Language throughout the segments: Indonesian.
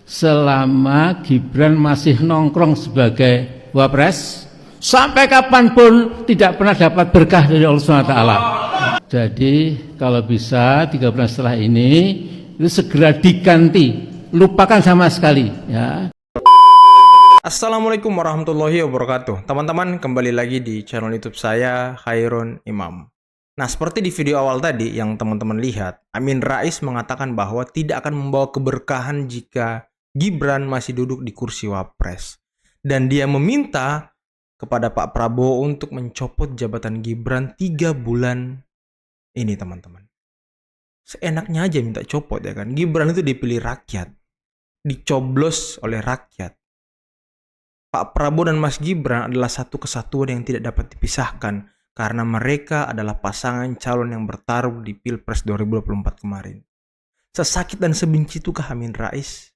selama Gibran masih nongkrong sebagai wapres, sampai kapanpun tidak pernah dapat berkah dari Allah SWT. Jadi kalau bisa 3 bulan setelah ini itu segera diganti, lupakan sama sekali ya. Assalamualaikum warahmatullahi wabarakatuh. Teman-teman, kembali lagi di channel YouTube saya, Khairun Imam. Nah, seperti di video awal tadi yang teman-teman lihat, Amin Rais mengatakan bahwa tidak akan membawa keberkahan jika Gibran masih duduk di kursi wapres. Dan dia meminta kepada Pak Prabowo untuk mencopot jabatan Gibran 3 bulan ini, teman-teman. Seenaknya aja minta copot ya kan. Gibran itu dipilih rakyat, dicoblos oleh rakyat. Pak Prabowo dan Mas Gibran adalah satu kesatuan yang tidak dapat dipisahkan karena mereka adalah pasangan calon yang bertarung di Pilpres 2024 kemarin. Sesakit dan sebenci itukah Amin Rais?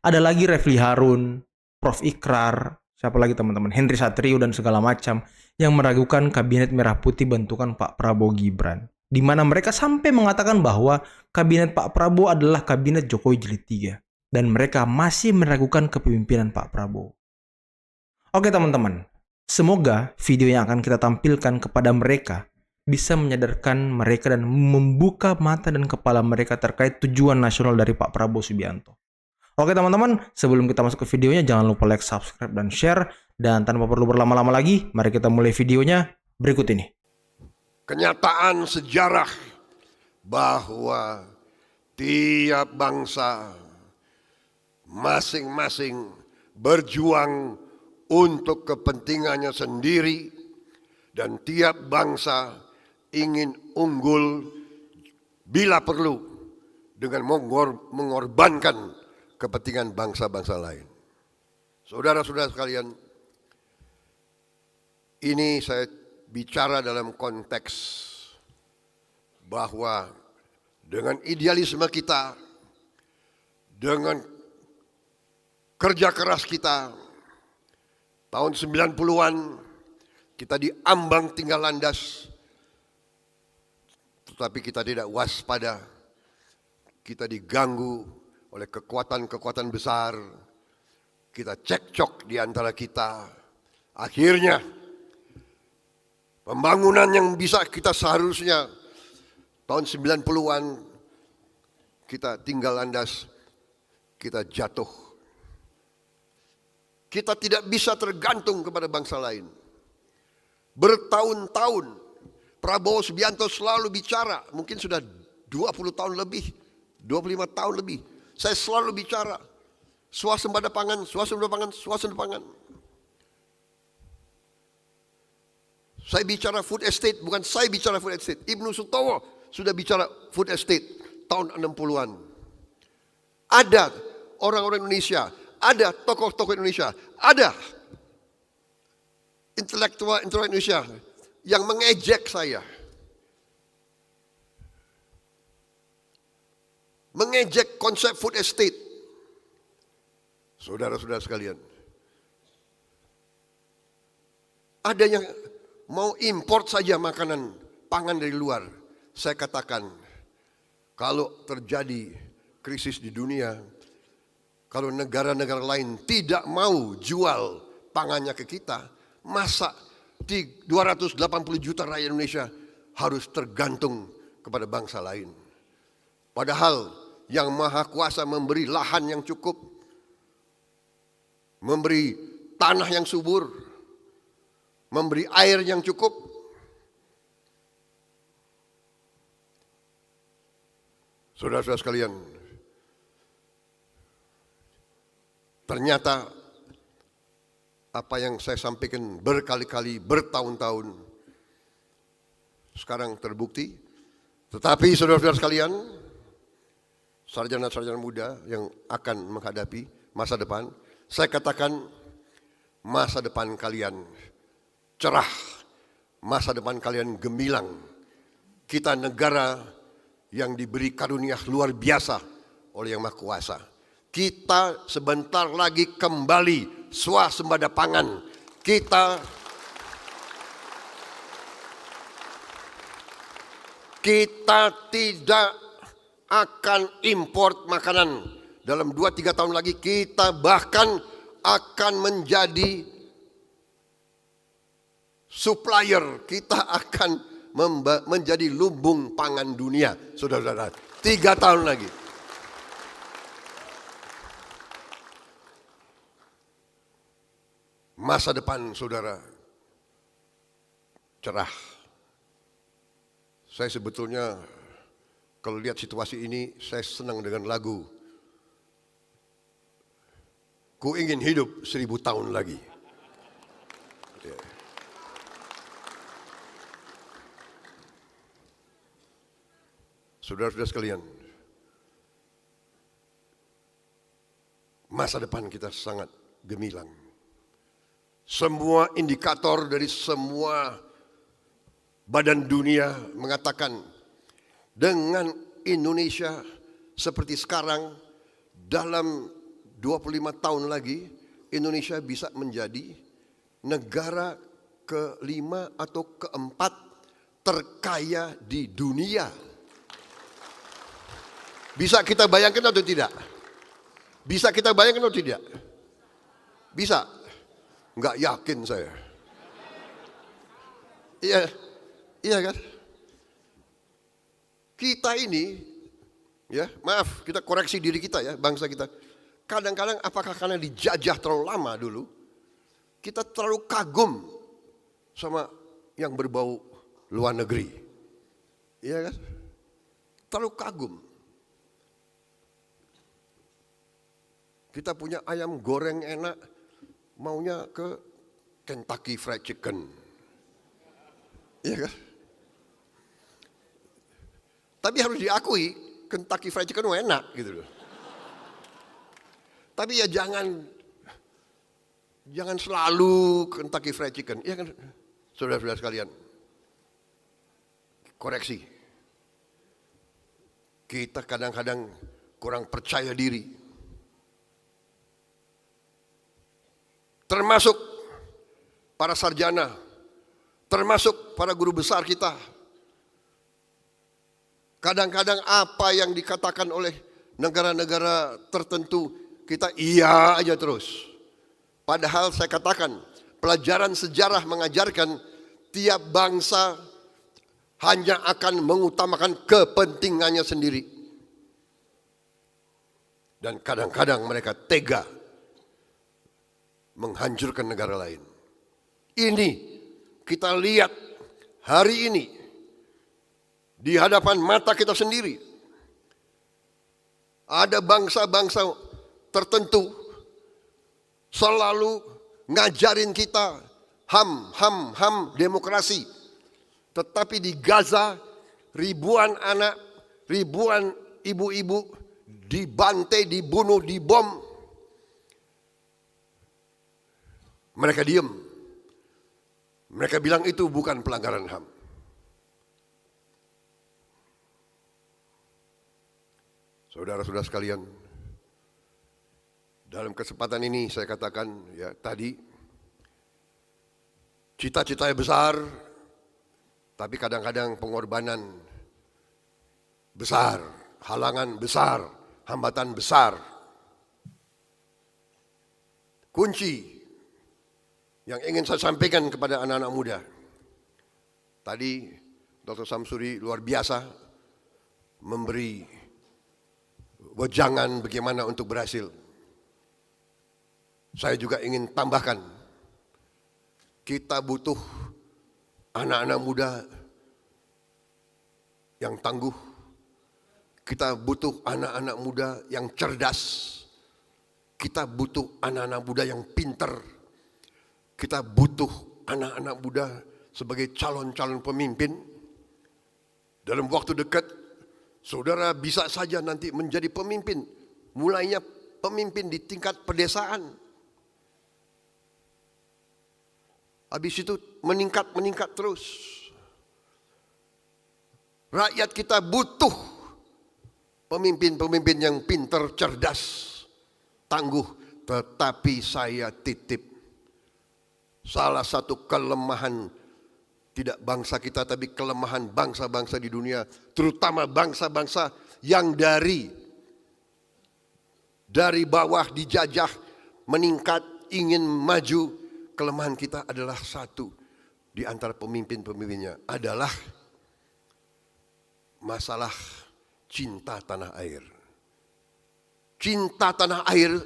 Ada lagi Refli Harun, Prof Ikrar, siapa lagi teman-teman, Henry Satrio dan segala macam yang meragukan kabinet merah putih bentukan Pak Prabowo Gibran. Di mana mereka sampai mengatakan bahwa kabinet Pak Prabowo adalah kabinet Jokowi Jilid 3 dan mereka masih meragukan kepemimpinan Pak Prabowo. Oke teman-teman, semoga video yang akan kita tampilkan kepada mereka bisa menyadarkan mereka dan membuka mata dan kepala mereka terkait tujuan nasional dari Pak Prabowo Subianto. Oke teman-teman, sebelum kita masuk ke videonya jangan lupa like, subscribe, dan share. Dan tanpa perlu berlama-lama lagi, mari kita mulai videonya berikut ini. Kenyataan sejarah bahwa tiap bangsa masing-masing berjuang untuk kepentingannya sendiri dan tiap bangsa ingin unggul bila perlu dengan mengorbankan kepentingan bangsa-bangsa lain. Saudara-saudara sekalian, ini saya bicara dalam konteks bahwa dengan idealisme kita, dengan kerja keras kita, tahun 90-an kita diambang tinggal landas, tetapi kita tidak waspada, kita diganggu oleh kekuatan-kekuatan besar, kita cekcok di antara kita. Akhirnya pembangunan yang bisa kita seharusnya tahun 90-an kita tinggal landas, kita jatuh. Kita tidak bisa tergantung kepada bangsa lain. Bertahun-tahun Prabowo Subianto selalu bicara, mungkin sudah 20 tahun lebih, 25 tahun lebih. Saya selalu bicara swasembada pangan, swasembada pangan, swasembada pangan. Saya bicara food estate, bukan saya bicara food estate. Ibnu Sutowo sudah bicara food estate tahun 60-an. Ada orang-orang Indonesia, ada tokoh-tokoh Indonesia, ada intelektual Indonesia yang mengejek saya. Mengejek konsep food estate. Saudara-saudara sekalian. Ada yang mau import saja makanan, pangan dari luar. Saya katakan, kalau terjadi krisis di dunia, kalau negara-negara lain tidak mau jual pangannya ke kita, masa di 280 juta rakyat Indonesia harus tergantung kepada bangsa lain. Padahal yang Maha Kuasa memberi lahan yang cukup, memberi tanah yang subur, memberi air yang cukup. Saudara-saudara sekalian, ternyata apa yang saya sampaikan berkali-kali, bertahun-tahun, sekarang terbukti. Tetapi saudara-saudara sekalian, sarjana-sarjana muda yang akan menghadapi masa depan, saya katakan masa depan kalian cerah, masa depan kalian gemilang. Kita negara yang diberi karunia luar biasa oleh Yang Maha Kuasa. Kita sebentar lagi kembali swasembada pangan. Kita tidak akan import makanan dalam 2-3 tahun lagi kita bahkan akan menjadi supplier, kita akan menjadi lumbung pangan dunia, saudara-saudara. 3 tahun lagi. Masa depan saudara cerah. Saya sebetulnya kalau lihat situasi ini, saya senang dengan lagu Ku ingin hidup 1000 tahun lagi. Ya. Saudara-saudara sekalian, masa depan kita sangat gemilang. Semua indikator dari semua badan dunia mengatakan dengan Indonesia seperti sekarang, dalam 25 tahun lagi Indonesia bisa menjadi negara ke-5 atau ke-4 terkaya di dunia. Bisa kita bayangkan atau tidak? Bisa kita bayangkan atau tidak? Bisa? Enggak yakin saya. Iya, iya kan? Kita ini, ya maaf, kita koreksi diri kita ya, bangsa kita. Kadang-kadang apakah karena dijajah terlalu lama dulu, kita terlalu kagum sama yang berbau luar negeri. Iya kan? Terlalu kagum. Kita punya ayam goreng enak, maunya ke Kentucky Fried Chicken. Iya kan? Tapi harus diakui, Kentucky Fried Chicken enak gitu loh. Tapi ya jangan selalu Kentucky Fried Chicken. Iya kan, saudara-saudara sekalian. Koreksi. Kita kadang-kadang kurang percaya diri. Termasuk para sarjana, termasuk para guru besar kita. Kadang-kadang apa yang dikatakan oleh negara-negara tertentu, kita iya aja terus. Padahal saya katakan, pelajaran sejarah mengajarkan tiap bangsa hanya akan mengutamakan kepentingannya sendiri. Dan kadang-kadang mereka tega menghancurkan negara lain. Ini kita lihat hari ini di hadapan mata kita sendiri. Ada bangsa-bangsa tertentu selalu ngajarin kita HAM demokrasi. Tetapi di Gaza ribuan anak, ribuan ibu-ibu dibantai, dibunuh, dibom. Mereka diam. Mereka bilang itu bukan pelanggaran HAM. Saudara-saudara sekalian, dalam kesempatan ini saya katakan ya tadi, cita-citanya besar, tapi kadang-kadang pengorbanan besar, halangan besar, hambatan besar. Kunci yang ingin saya sampaikan kepada anak-anak muda. Tadi Dr. Samsuri luar biasa memberi wejangan bagaimana untuk berhasil. Saya juga ingin tambahkan, kita butuh anak-anak muda yang tangguh. Kita butuh anak-anak muda yang cerdas. Kita butuh anak-anak muda yang pinter. Kita butuh anak-anak muda sebagai calon-calon pemimpin. Dalam waktu dekat, saudara bisa saja nanti menjadi pemimpin. Mulainya pemimpin di tingkat pedesaan. Habis itu meningkat terus. Rakyat kita butuh pemimpin-pemimpin yang pintar, cerdas, tangguh. Tetapi saya titip salah satu kelemahan tidak bangsa kita, tapi kelemahan bangsa-bangsa di dunia, terutama bangsa-bangsa yang dari dari bawah dijajah, meningkat, ingin maju. Kelemahan kita adalah satu di antara pemimpin-pemimpinnya adalah masalah cinta tanah air. Cinta tanah air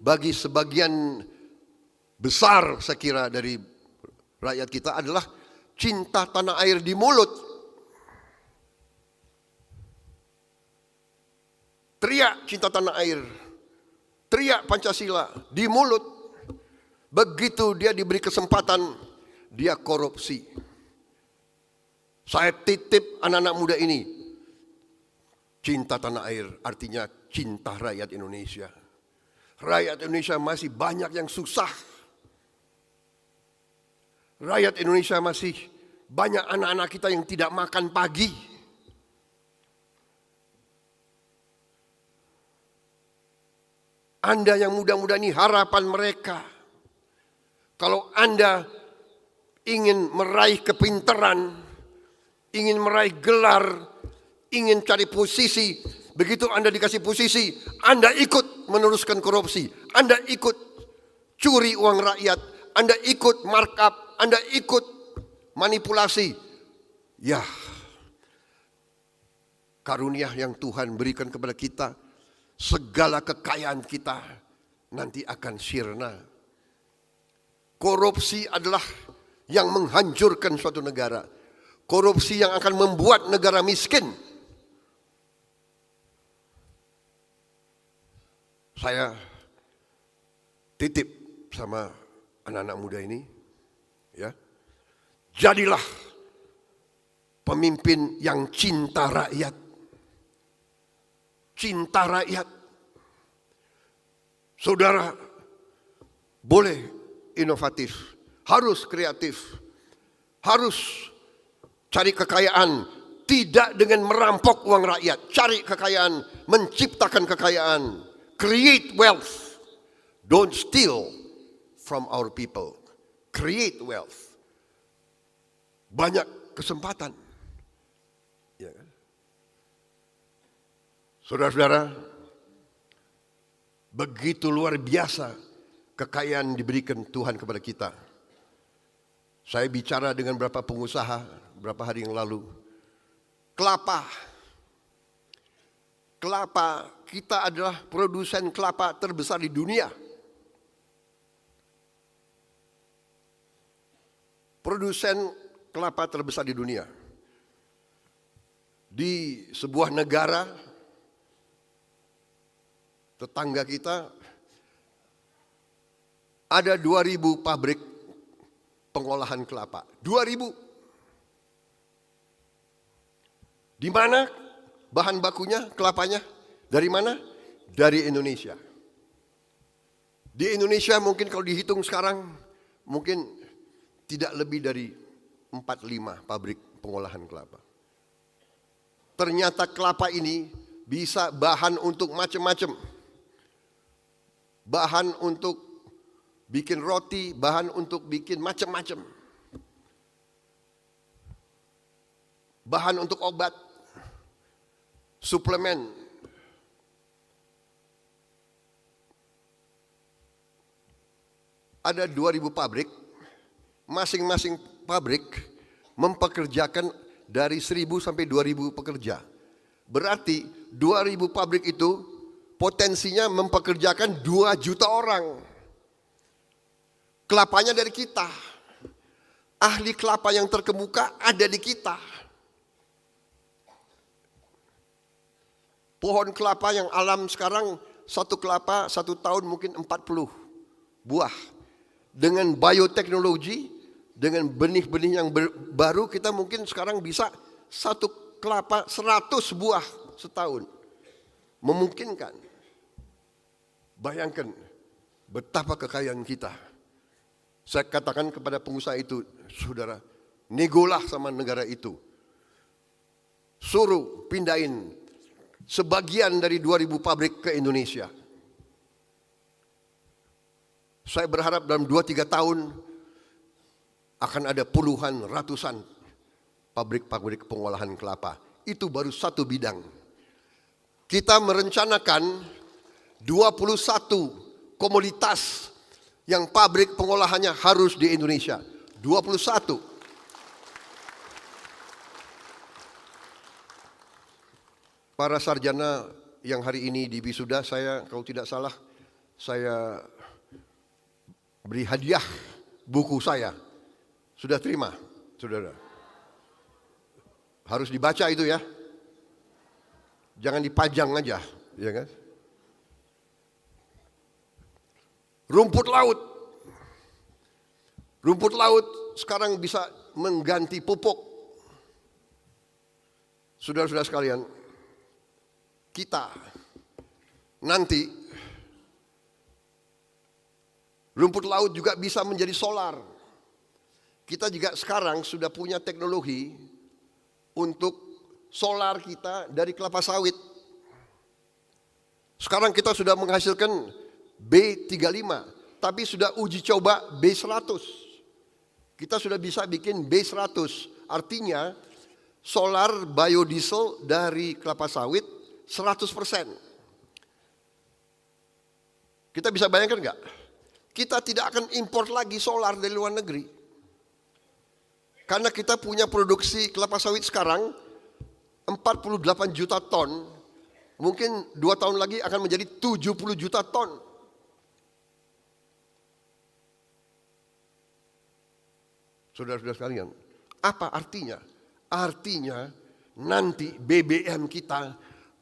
bagi sebagian besar saya kira dari rakyat kita adalah cinta tanah air di mulut. Teriak cinta tanah air, teriak Pancasila di mulut. Begitu dia diberi kesempatan, dia korupsi. Saya titip anak-anak muda ini, cinta tanah air artinya cinta rakyat Indonesia. Rakyat Indonesia masih banyak yang susah. Rakyat Indonesia masih banyak anak-anak kita yang tidak makan pagi. Anda yang muda-muda ini harapan mereka. Kalau Anda ingin meraih kepintaran, ingin meraih gelar, ingin cari posisi, begitu Anda dikasih posisi, Anda ikut meneruskan korupsi, Anda ikut curi uang rakyat, Anda ikut markup, Anda ikut manipulasi. Ya, karunia yang Tuhan berikan kepada kita, segala kekayaan kita nanti akan sirna. Korupsi adalah yang menghancurkan suatu negara. Korupsi yang akan membuat negara miskin. Saya titip sama anak-anak muda ini, ya, jadilah pemimpin yang cinta rakyat. Cinta rakyat. Saudara boleh inovatif, harus kreatif, harus cari kekayaan, tidak dengan merampok uang rakyat, cari kekayaan, menciptakan kekayaan, create wealth, don't steal from our people, create wealth. Banyak kesempatan. Ya kan? Saudara-saudara, begitu luar biasa kekayaan diberikan Tuhan kepada kita. Saya bicara dengan beberapa pengusaha beberapa hari yang lalu. Kelapa, kita adalah produsen kelapa terbesar di dunia. Produsen kelapa terbesar di dunia. Di sebuah negara tetangga kita ada 2.000 pabrik pengolahan kelapa. 2.000. Di mana bahan bakunya, kelapanya? Dari mana? Dari Indonesia. Di Indonesia mungkin kalau dihitung sekarang, mungkin tidak lebih dari 4-5 pabrik pengolahan kelapa. Ternyata kelapa ini bisa bahan untuk macam-macam. Bahan untuk bikin roti, bahan untuk bikin macam-macam. Bahan untuk obat, suplemen. Ada 2.000 pabrik, masing-masing pabrik mempekerjakan dari 1.000 sampai 2.000 pekerja. Berarti 2.000 pabrik itu potensinya mempekerjakan 2 juta orang. Kelapanya dari kita. Ahli kelapa yang terkemuka ada di kita. Pohon kelapa yang alam sekarang, satu kelapa 1 tahun mungkin 40 buah. Dengan bioteknologi, dengan benih-benih yang baru, kita mungkin sekarang bisa satu kelapa 100 buah setahun. Memungkinkan. Bayangkan betapa kekayaan kita. Saya katakan kepada pengusaha itu, saudara, negolah sama negara itu. Suruh pindahin sebagian dari 2.000 pabrik ke Indonesia. Saya berharap dalam 2-3 tahun akan ada puluhan, ratusan pabrik-pabrik pengolahan kelapa. Itu baru satu bidang. Kita merencanakan 21 komoditas yang pabrik pengolahannya harus di Indonesia. 21. Para sarjana yang hari ini di wisuda, saya kalau tidak salah, saya beri hadiah buku saya. Sudah terima, saudara? Harus dibaca itu ya. Jangan dipajang aja, ya kan? Rumput laut. Rumput laut sekarang bisa mengganti pupuk. Saudara-saudara sekalian, kita nanti rumput laut juga bisa menjadi solar. Kita juga sekarang sudah punya teknologi untuk solar kita dari kelapa sawit. Sekarang kita sudah menghasilkan B35, tapi sudah uji coba B100. Kita sudah bisa bikin B100, artinya solar biodiesel dari kelapa sawit 100%. Kita bisa bayangkan nggak? Kita tidak akan import lagi solar dari luar negeri. Karena kita punya produksi kelapa sawit sekarang 48 juta ton. Mungkin 2 tahun lagi akan menjadi 70 juta ton. Saudara-saudara sekalian, apa artinya? Artinya nanti BBM kita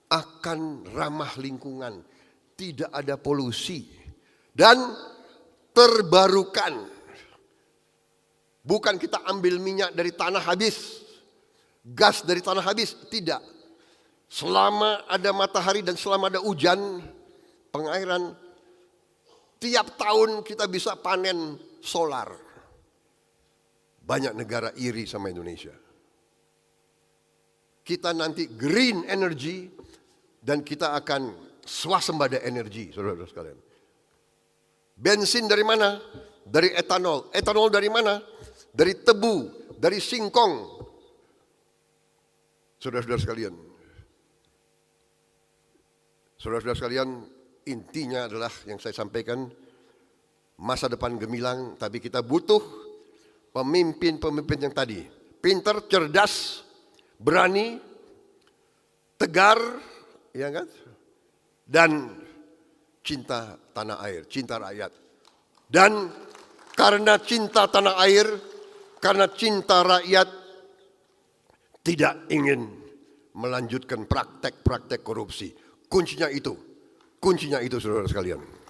akan ramah lingkungan, tidak ada polusi, dan terbarukan. Bukan kita ambil minyak dari tanah habis, gas dari tanah habis, tidak. Selama ada matahari dan selama ada hujan, pengairan, tiap tahun kita bisa panen solar. Banyak negara iri sama Indonesia. Kita nanti green energy dan kita akan swasembada energi, saudara-saudara sekalian. Bensin dari mana? Dari etanol. Etanol dari mana? Dari tebu, dari singkong. Saudara-saudara sekalian. Saudara-saudara sekalian, intinya adalah yang saya sampaikan, masa depan gemilang, tapi kita butuh pemimpin-pemimpin yang tadi. Pintar, cerdas, berani, tegar, ya kan? Dan cinta tanah air, cinta rakyat. Dan karena cinta tanah air, karena cinta rakyat, tidak ingin melanjutkan praktek-praktek korupsi. Kuncinya itu saudara sekalian.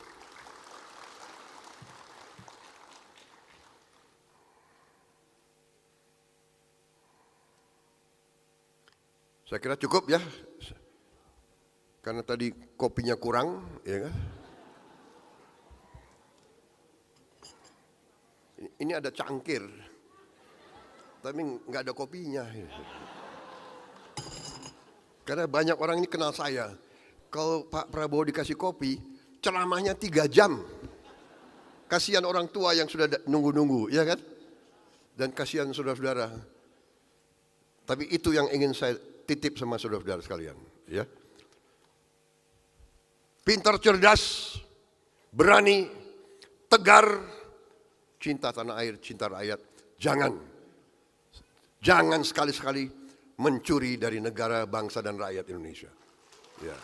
Saya kira cukup ya, karena tadi kopinya kurang, ya kan? Ini ada cangkir, tapi nggak ada kopinya. Karena banyak orang ini kenal saya. Kalau Pak Prabowo dikasih kopi, ceramahnya 3 jam. Kasihan orang tua yang sudah nunggu-nunggu, ya kan? Dan kasihan saudara-saudara. Tapi itu yang ingin saya titip sama saudara-saudara sekalian, ya. Pintar, cerdas, berani, tegar, cinta tanah air, cinta rakyat. Jangan sekali-sekali mencuri dari negara, bangsa dan rakyat Indonesia. Ya.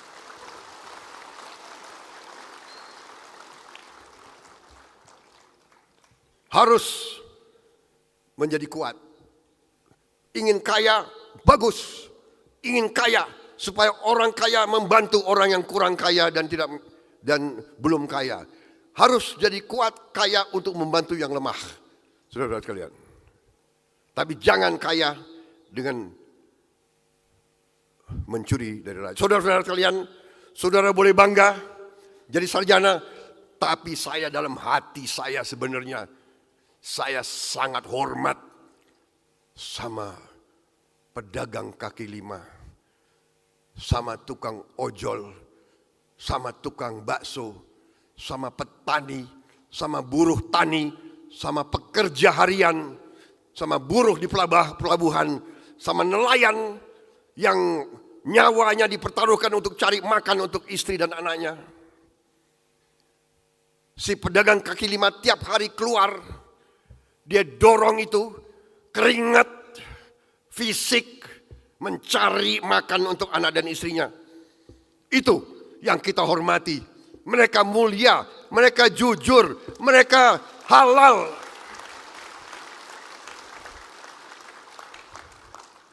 Harus menjadi kuat. Ingin kaya, bagus. Ingin kaya supaya orang kaya membantu orang yang kurang kaya dan belum kaya. Harus jadi kuat, kaya untuk membantu yang lemah. Saudara-saudara sekalian. Tapi jangan kaya dengan mencuri dari rakyat. Saudara-saudara sekalian, saudara boleh bangga jadi sarjana, tapi saya dalam hati saya sebenarnya saya sangat hormat sama pedagang kaki lima, sama tukang ojol, sama tukang bakso, sama petani, sama buruh tani, sama pekerja harian, sama buruh di pelabuhan, sama nelayan yang nyawanya dipertaruhkan untuk cari makan untuk istri dan anaknya. Si pedagang kaki lima tiap hari keluar, dia dorong itu, keringat, fisik, mencari makan untuk anak dan istrinya. Itu yang kita hormati. Mereka mulia, mereka jujur, mereka halal.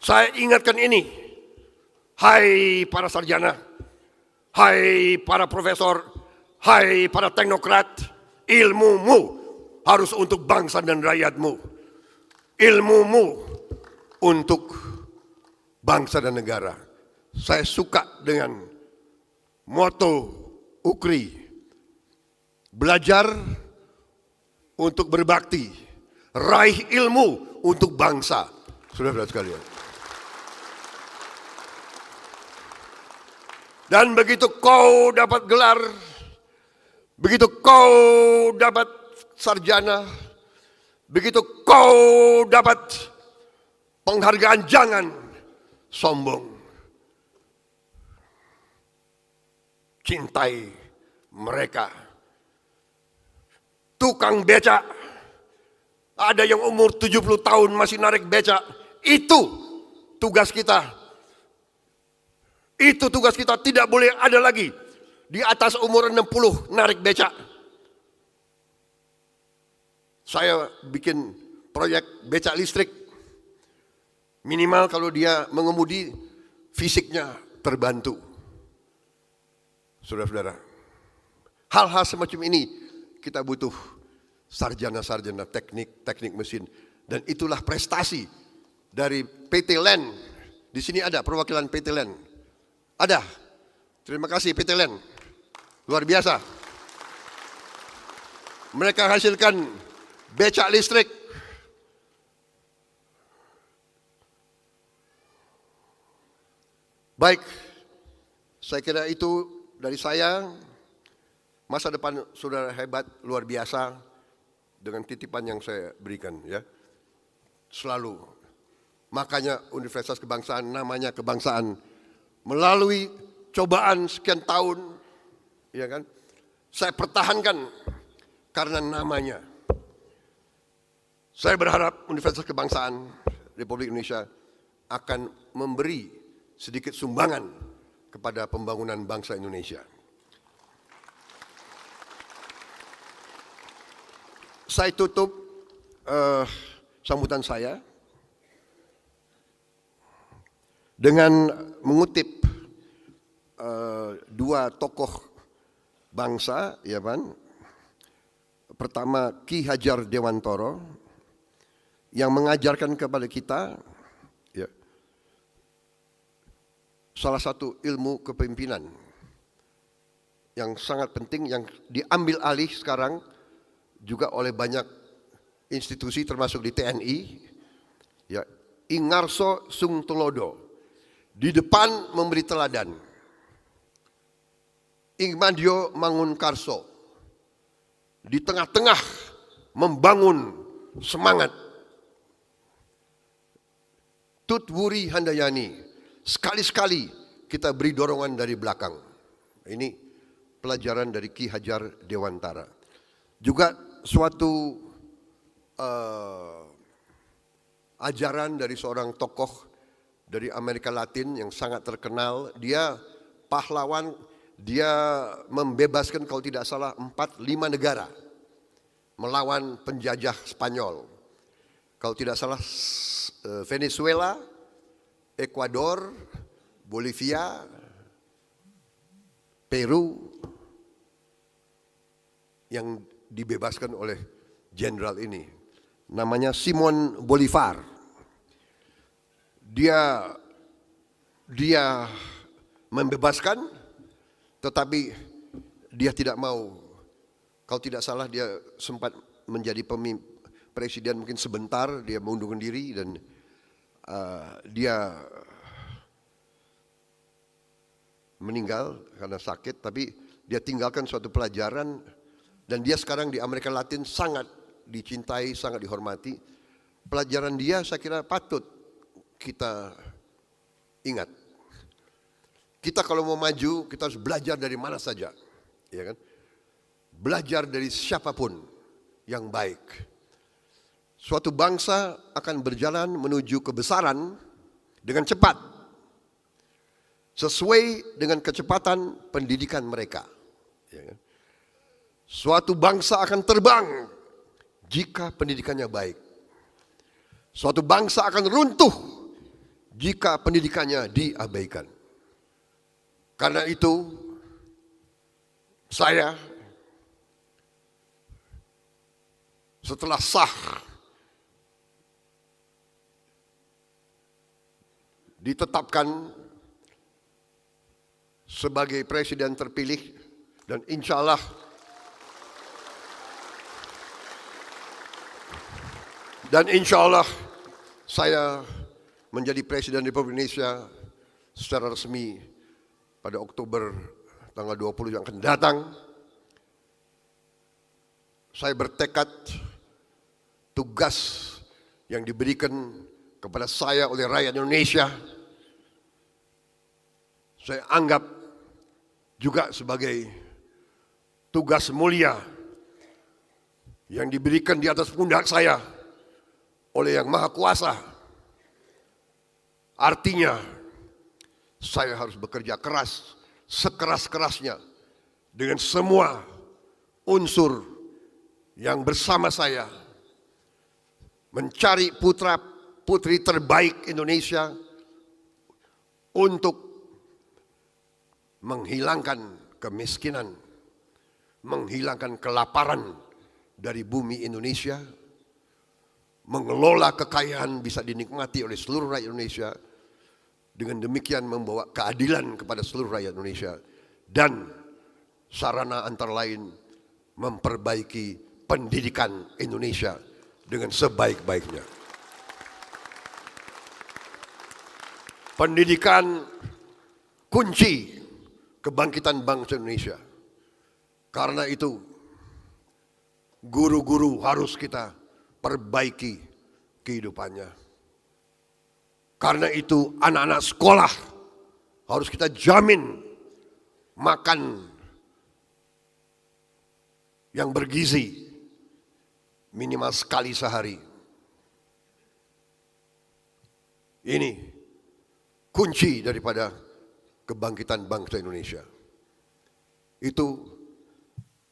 Saya ingatkan ini, hai para sarjana, hai para profesor, hai para teknokrat, ilmumu harus untuk bangsa dan rakyatmu. Ilmumu untuk bangsa dan negara. Saya suka dengan moto UKRI, belajar untuk berbakti, raih ilmu untuk bangsa. Saudara-saudara sekalian. Dan begitu kau dapat gelar, begitu kau dapat sarjana, begitu kau dapat penghargaan, jangan sombong. Cintai mereka. Tukang becak, ada yang umur 70 tahun masih narik becak. Itu tugas kita. Itu tugas kita, tidak boleh ada lagi di atas umur 60 narik becak. Saya bikin proyek becak listrik. Minimal kalau dia mengemudi, fisiknya terbantu. Saudara-saudara, hal-hal semacam ini kita butuh sarjana-sarjana teknik mesin. Dan itulah prestasi dari PT LEN. Di sini ada perwakilan PT LEN. Ada. Terima kasih PT LEN. Luar biasa. Mereka hasilkan becak listrik. Baik. Saya kira itu dari saya. Masa depan saudara hebat, luar biasa. Dengan titipan yang saya berikan, ya. Selalu. Makanya Universitas Kebangsaan namanya kebangsaan. Melalui cobaan sekian tahun, ya kan, saya pertahankan karena namanya. Saya berharap Universitas Kebangsaan Republik Indonesia akan memberi sedikit sumbangan kepada pembangunan bangsa Indonesia. Saya tutup sambutan saya dengan mengutip dua tokoh bangsa, ya kan? Pertama Ki Hajar Dewantoro yang mengajarkan kepada kita, ya, salah satu ilmu kepemimpinan yang sangat penting yang diambil alih sekarang juga oleh banyak institusi termasuk di TNI, ya, Ingarso Sungtulodo. Di depan memberi teladan. Ingmadio Mangunkarso. Di tengah-tengah membangun semangat. Tutwuri Handayani. Sekali-sekali kita beri dorongan dari belakang. Ini pelajaran dari Ki Hajar Dewantara. Juga suatu ajaran dari seorang tokoh dari Amerika Latin yang sangat terkenal. Dia pahlawan, dia membebaskan kalau tidak salah 4-5 negara melawan penjajah Spanyol. Kalau tidak salah Venezuela, Ekuador, Bolivia, Peru yang dibebaskan oleh jenderal ini. Namanya Simon Bolivar. Dia membebaskan, tetapi dia tidak mau. Kalau tidak salah dia sempat menjadi presiden mungkin sebentar, dia mengundurkan diri dan dia meninggal karena sakit. Tapi dia tinggalkan suatu pelajaran dan dia sekarang di Amerika Latin sangat dicintai, sangat dihormati. Pelajaran dia saya kira patut kita ingat. Kita kalau mau maju, kita harus belajar dari mana saja, ya kan? belajar dari siapapun yang baik. Suatu bangsa akan berjalan menuju kebesaran dengan cepat, sesuai dengan kecepatan pendidikan mereka. Suatu bangsa akan terbang jika pendidikannya baik. Suatu bangsa akan runtuh jika pendidikannya diabaikan. Karena itu, saya setelah sah ditetapkan sebagai presiden terpilih, dan insya Allah saya menjadi presiden Republik Indonesia secara resmi pada Oktober tanggal 20 yang akan datang. Saya bertekad tugas yang diberikan kepada saya oleh rakyat Indonesia, saya anggap juga sebagai tugas mulia yang diberikan di atas pundak saya oleh Yang Maha Kuasa. Artinya, saya harus bekerja keras, sekeras-kerasnya, dengan semua unsur yang bersama saya, mencari putra-putri terbaik Indonesia untuk menghilangkan kemiskinan, menghilangkan kelaparan dari bumi Indonesia, mengelola kekayaan bisa dinikmati oleh seluruh rakyat Indonesia, dengan demikian membawa keadilan kepada seluruh rakyat Indonesia, dan sarana antara lain memperbaiki pendidikan Indonesia dengan sebaik-baiknya. Pendidikan kunci kebangkitan bangsa Indonesia. Karena itu, guru-guru harus kita perbaiki kehidupannya. Karena itu, anak-anak sekolah harus kita jamin makan yang bergizi minimal sekali sehari. Ini kunci daripada kebangkitan bangsa Indonesia. Itu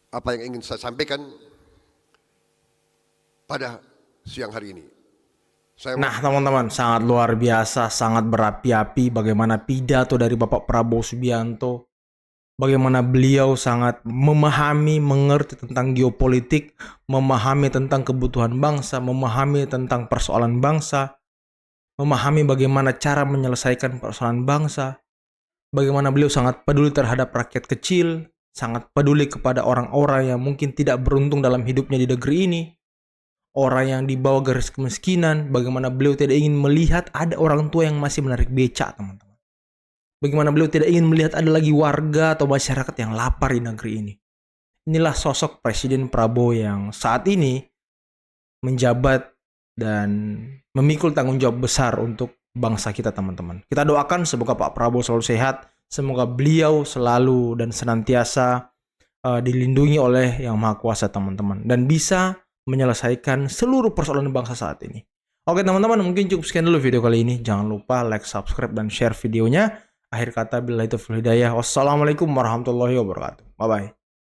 apa yang ingin saya sampaikan pada siang hari ini. Nah teman-teman, sangat luar biasa, sangat berapi-api bagaimana pidato dari Bapak Prabowo Subianto. Bagaimana beliau sangat memahami, mengerti tentang geopolitik, memahami tentang kebutuhan bangsa, memahami tentang persoalan bangsa, memahami bagaimana cara menyelesaikan persoalan bangsa, bagaimana beliau sangat peduli terhadap rakyat kecil, sangat peduli kepada orang-orang yang mungkin tidak beruntung dalam hidupnya di negeri ini, orang yang di bawah garis kemiskinan, bagaimana beliau tidak ingin melihat ada orang tua yang masih menarik becak, teman-teman. Bagaimana beliau tidak ingin melihat ada lagi warga atau masyarakat yang lapar di negeri ini. Inilah sosok Presiden Prabowo yang saat ini menjabat dan memikul tanggung jawab besar untuk bangsa kita, teman-teman. Kita doakan semoga Pak Prabowo selalu sehat, semoga beliau selalu dan senantiasa dilindungi oleh Yang Maha Kuasa, teman-teman, dan bisa menyelesaikan seluruh persoalan bangsa saat ini. Oke teman-teman, mungkin cukup sekian dulu video kali ini. Jangan lupa like, subscribe, dan share videonya. Akhir kata, billahi taufiq wal hidayah. Wassalamualaikum warahmatullahi wabarakatuh. Bye-bye.